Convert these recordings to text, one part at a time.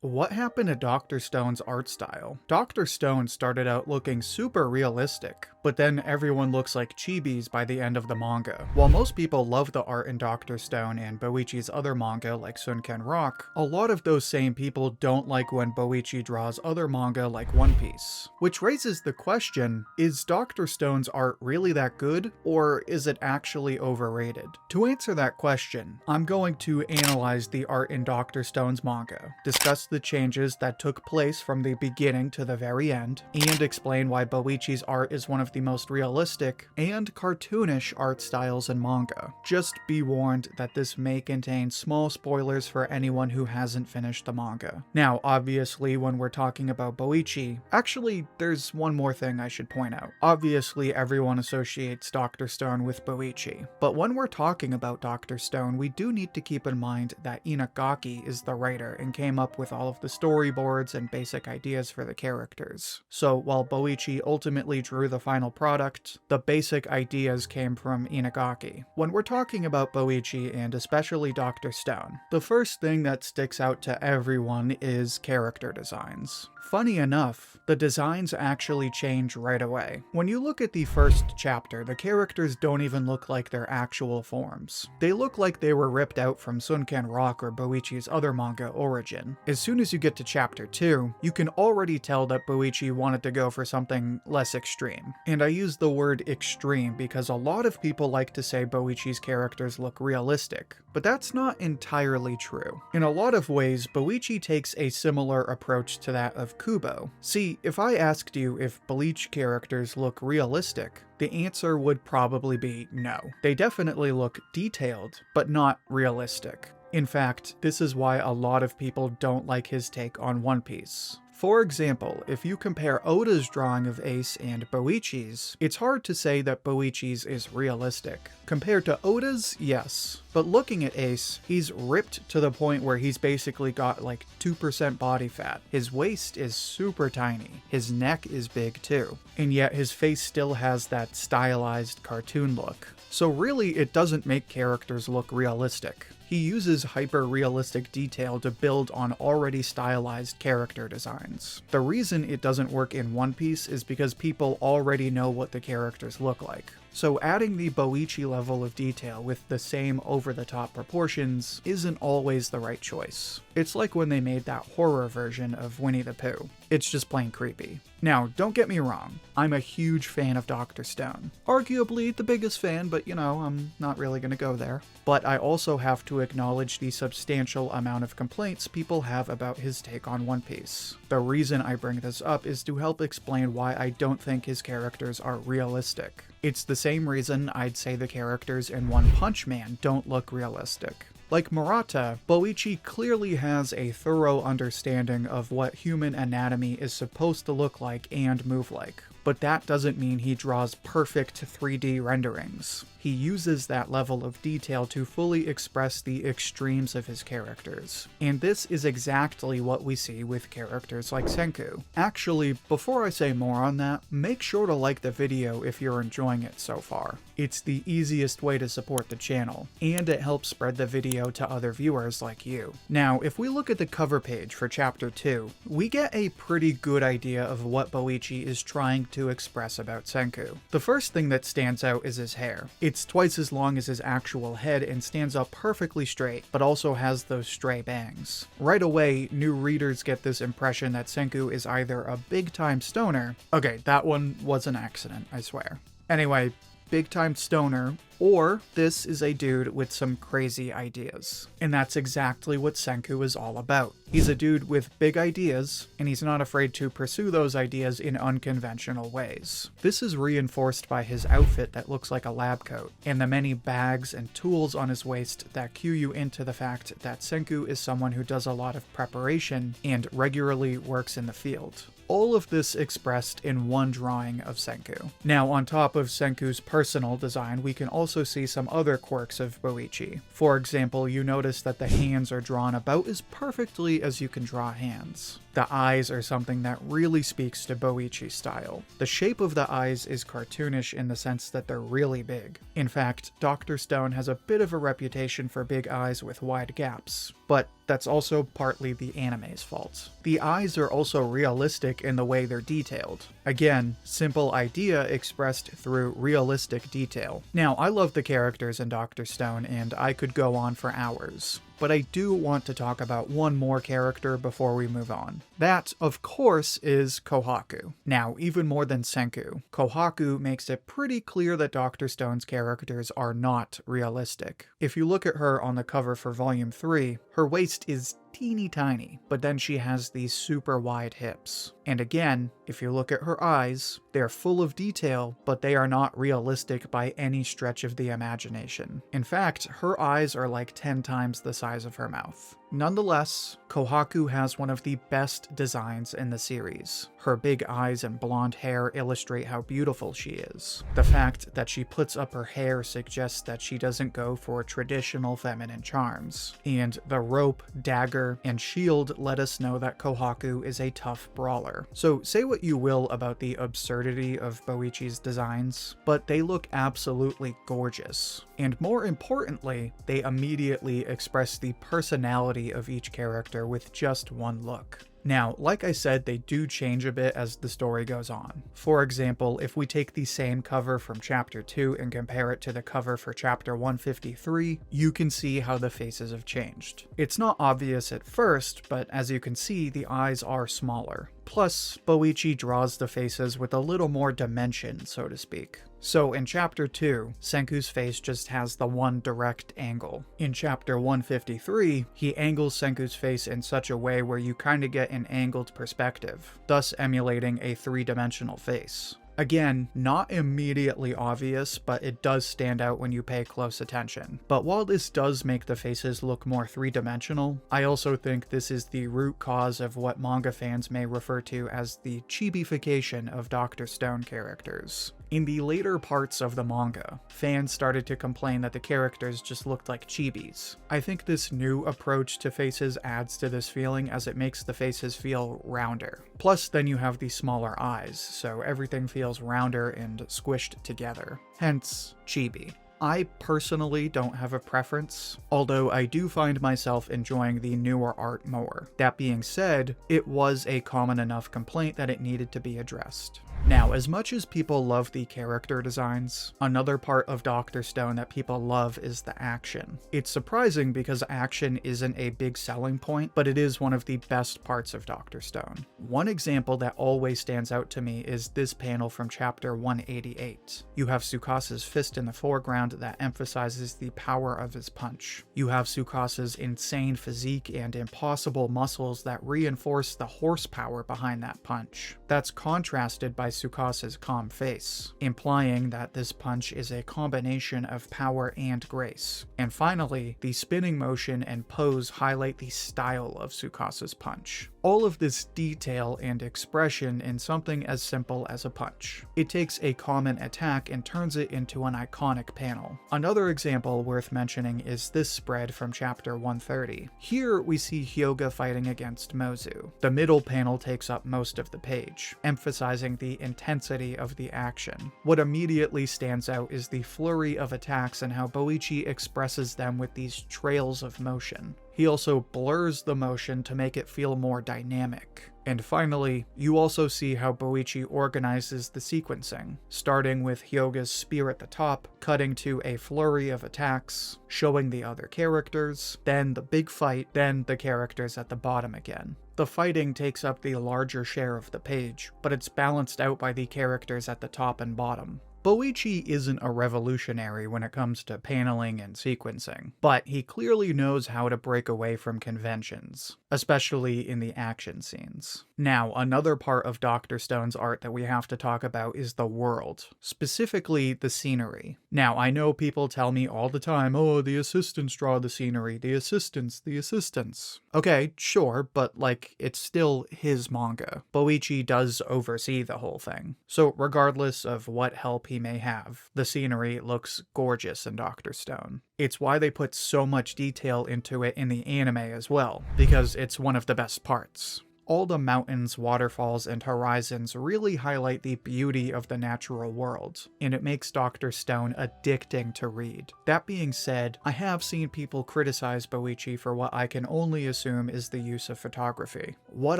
What happened to Dr. Stone's art style? Dr. Stone started out looking super realistic, but then everyone looks like chibis by the end of the manga. While most people love the art in Dr. Stone and Boichi's other manga like Sunken Rock, a lot of those same people don't like when Boichi draws other manga like One Piece. Which raises the question, is Dr. Stone's art really that good, or is it actually overrated? To answer that question, I'm going to analyze the art in Dr. Stone's manga, discuss the changes that took place from the beginning to the very end, and explain why Boichi's art is one of the most realistic and cartoonish art styles in manga. Just be warned that this may contain small spoilers for anyone who hasn't finished the manga. Now, obviously, when we're talking about Boichi, actually, there's one more thing I should point out. Obviously, everyone associates Dr. Stone with Boichi, but when we're talking about Dr. Stone, we do need to keep in mind that Inagaki is the writer and came up with all of the storyboards and basic ideas for the characters. So while Boichi ultimately drew the final product, the basic ideas came from Inagaki. When we're talking about Boichi and especially Dr. Stone, the first thing that sticks out to everyone is character designs. Funny enough, the designs actually change right away. When you look at the first chapter, the characters don't even look like their actual forms. They look like they were ripped out from Sunken Rock or Boichi's other manga Origin. As soon as you get to chapter 2, you can already tell that Boichi wanted to go for something less extreme. And I use the word extreme because a lot of people like to say Boichi's characters look realistic, but that's not entirely true. In a lot of ways, Boichi takes a similar approach to that of Kubo. See, if I asked you if Bleach characters look realistic, the answer would probably be no. They definitely look detailed, but not realistic. In fact, this is why a lot of people don't like his take on One Piece. For example, if you compare Oda's drawing of Ace and Boichi's, it's hard to say that Boichi's is realistic. Compared to Oda's, yes. But looking at Ace, he's ripped to the point where he's basically got like 2% body fat. His waist is super tiny. His neck is big too. And yet his face still has that stylized cartoon look. So really, it doesn't make characters look realistic. He uses hyper-realistic detail to build on already stylized character designs. The reason it doesn't work in One Piece is because people already know what the characters look like. So adding the Boichi level of detail with the same over-the-top proportions isn't always the right choice. It's like when they made that horror version of Winnie the Pooh. It's just plain creepy. Now, don't get me wrong, I'm a huge fan of Dr. Stone. Arguably the biggest fan, but you know, I'm not really gonna go there. But I also have to acknowledge the substantial amount of complaints people have about his take on One Piece. The reason I bring this up is to help explain why I don't think his characters are realistic. It's the same reason I'd say the characters in One Punch Man don't look realistic. Like Murata, Boichi clearly has a thorough understanding of what human anatomy is supposed to look like and move like. But that doesn't mean he draws perfect 3D renderings. He uses that level of detail to fully express the extremes of his characters. And this is exactly what we see with characters like Senku. Actually, before I say more on that, make sure to like the video if you're enjoying it so far. It's the easiest way to support the channel, and it helps spread the video to other viewers like you. Now, if we look at the cover page for chapter 2, we get a pretty good idea of what Boichi is trying to express about Senku. The first thing that stands out is his hair. It's twice as long as his actual head and stands up perfectly straight, but also has those stray bangs. Right away, new readers get this impression that Senku is either a big-time stoner— okay, that one was an accident, I swear. Anyway, big-time stoner, or this is a dude with some crazy ideas. And that's exactly what Senku is all about. He's a dude with big ideas, and he's not afraid to pursue those ideas in unconventional ways. This is reinforced by his outfit that looks like a lab coat, and the many bags and tools on his waist that cue you into the fact that Senku is someone who does a lot of preparation and regularly works in the field. All of this expressed in one drawing of Senku. Now, on top of Senku's personal design, we can also see some other quirks of Boichi. For example, you notice that the hands are drawn about as perfectly as you can draw hands. The eyes are something that really speaks to Boichi's style. The shape of the eyes is cartoonish in the sense that they're really big. In fact, Dr. Stone has a bit of a reputation for big eyes with wide gaps. but that's also partly the anime's fault. The eyes are also realistic in the way they're detailed. Again, simple idea expressed through realistic detail. Now, I love the characters in Dr. Stone, and I could go on for hours, but I do want to talk about one more character before we move on. That, of course, is Kohaku. Now, even more than Senku, Kohaku makes it pretty clear that Dr. Stone's characters are not realistic. If you look at her on the cover for Volume 3, her waist is teeny tiny, but then she has these super wide hips. And again, if you look at her eyes, they're full of detail, but they are not realistic by any stretch of the imagination. In fact, her eyes are like 10 times the size of her mouth. Nonetheless, Kohaku has one of the best designs in the series. Her big eyes and blonde hair illustrate how beautiful she is. The fact that she puts up her hair suggests that she doesn't go for traditional feminine charms. And the rope, dagger, and shield let us know that Kohaku is a tough brawler. So say what you will about the absurdity of Boichi's designs, but they look absolutely gorgeous. And more importantly, they immediately express the personality of each character with just one look. Now, like I said, they do change a bit as the story goes on. For example, if we take the same cover from Chapter 2 and compare it to the cover for Chapter 153, you can see how the faces have changed. It's not obvious at first, but as you can see, the eyes are smaller. Plus, Boichi draws the faces with a little more dimension, so to speak. So in Chapter 2, Senku's face just has the one direct angle. In Chapter 153, he angles Senku's face in such a way where you kinda get an angled perspective, thus emulating a three-dimensional face. Again, not immediately obvious, but it does stand out when you pay close attention. But while this does make the faces look more three-dimensional, I also think this is the root cause of what manga fans may refer to as the chibification of Dr. Stone characters. In the later parts of the manga, fans started to complain that the characters just looked like chibis. I think this new approach to faces adds to this feeling as it makes the faces feel rounder. Plus, then you have the smaller eyes, so everything feels rounder and squished together. Hence, chibi. I personally don't have a preference, although I do find myself enjoying the newer art more. That being said, it was a common enough complaint that it needed to be addressed. Now, as much as people love the character designs, another part of Dr. Stone that people love is the action. It's surprising because action isn't a big selling point, but it is one of the best parts of Dr. Stone. One example that always stands out to me is this panel from Chapter 188. You have Tsukasa's fist in the foreground that emphasizes the power of his punch. You have Tsukasa's insane physique and impossible muscles that reinforce the horsepower behind that punch. That's contrasted by Tsukasa's calm face, implying that this punch is a combination of power and grace. And finally, the spinning motion and pose highlight the style of Tsukasa's punch. All of this detail and expression in something as simple as a punch. It takes a common attack and turns it into an iconic panel. Another example worth mentioning is this spread from Chapter 130. Here we see Hyuga fighting against Mozu. The middle panel takes up most of the page, emphasizing the intensity of the action. What immediately stands out is the flurry of attacks and how Boichi expresses them with these trails of motion. He also blurs the motion to make it feel more dynamic. And finally, you also see how Boichi organizes the sequencing, starting with Hyuga's spear at the top, cutting to a flurry of attacks, showing the other characters, then the big fight, then the characters at the bottom again. The fighting takes up the larger share of the page, but it's balanced out by the characters at the top and bottom. Boichi isn't a revolutionary when it comes to paneling and sequencing, but he clearly knows how to break away from conventions, especially in the action scenes. Now, another part of Dr. Stone's art that we have to talk about is the world, specifically the scenery. Now, I know people tell me all the time, oh, the assistants draw the scenery, the assistants. Okay, sure, but it's still his manga. Boichi does oversee the whole thing. So regardless of what help he may have, the scenery looks gorgeous in Dr. Stone. It's why they put so much detail into it in the anime as well, because it's one of the best parts. All the mountains, waterfalls, and horizons really highlight the beauty of the natural world, and it makes Dr. Stone addicting to read. That being said, I have seen people criticize Boichi for what I can only assume is the use of photography. What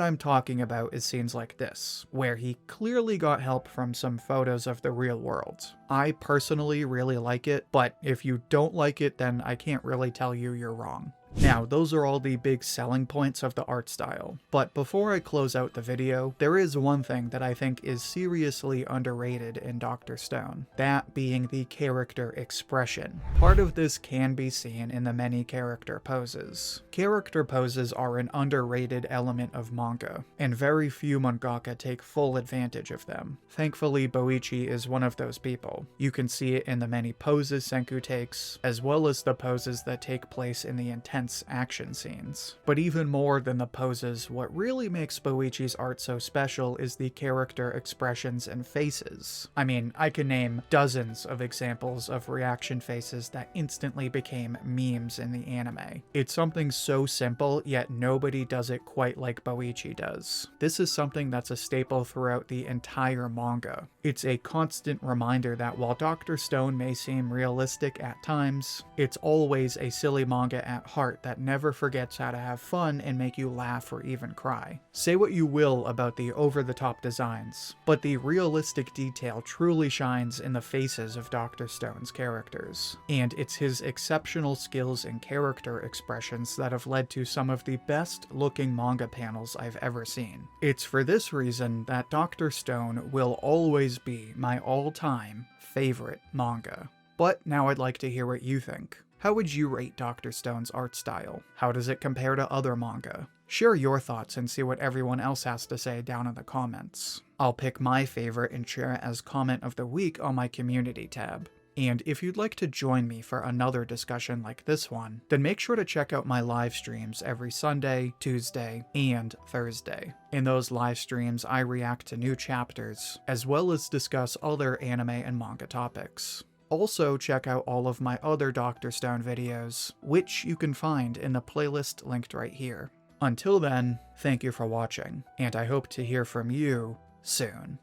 I'm talking about is scenes like this, where he clearly got help from some photos of the real world. I personally really like it, but if you don't like it, then I can't really tell you you're wrong. Now, those are all the big selling points of the art style, but before I close out the video, there is one thing that I think is seriously underrated in Dr. Stone, that being the character expression. Part of this can be seen in the many character poses. Character poses are an underrated element of manga, and very few mangaka take full advantage of them. Thankfully, Boichi is one of those people. You can see it in the many poses Senku takes, as well as the poses that take place in the intense action scenes. But even more than the poses, what really makes Boichi's art so special is the character expressions and faces. I mean, I can name dozens of examples of reaction faces that instantly became memes in the anime. It's something so simple, yet nobody does it quite like Boichi does. This is something that's a staple throughout the entire manga. It's a constant reminder that while Dr. Stone may seem realistic at times, it's always a silly manga at heart that never forgets how to have fun and make you laugh or even cry. Say what you will about the over-the-top designs, but the realistic detail truly shines in the faces of Dr. Stone's characters. And it's his exceptional skills and character expressions that have led to some of the best-looking manga panels I've ever seen. It's for this reason that Dr. Stone will always be my all-time favorite manga. But now I'd like to hear what you think. How would you rate Dr. Stone's art style? How does it compare to other manga? Share your thoughts and see what everyone else has to say down in the comments. I'll pick my favorite and share it as comment of the week on my community tab. And if you'd like to join me for another discussion like this one, then make sure to check out my live streams every Sunday, Tuesday, and Thursday. In those live streams, I react to new chapters, as well as discuss other anime and manga topics. Also, check out all of my other Dr. Stone videos, which you can find in the playlist linked right here. Until then, thank you for watching, and I hope to hear from you soon.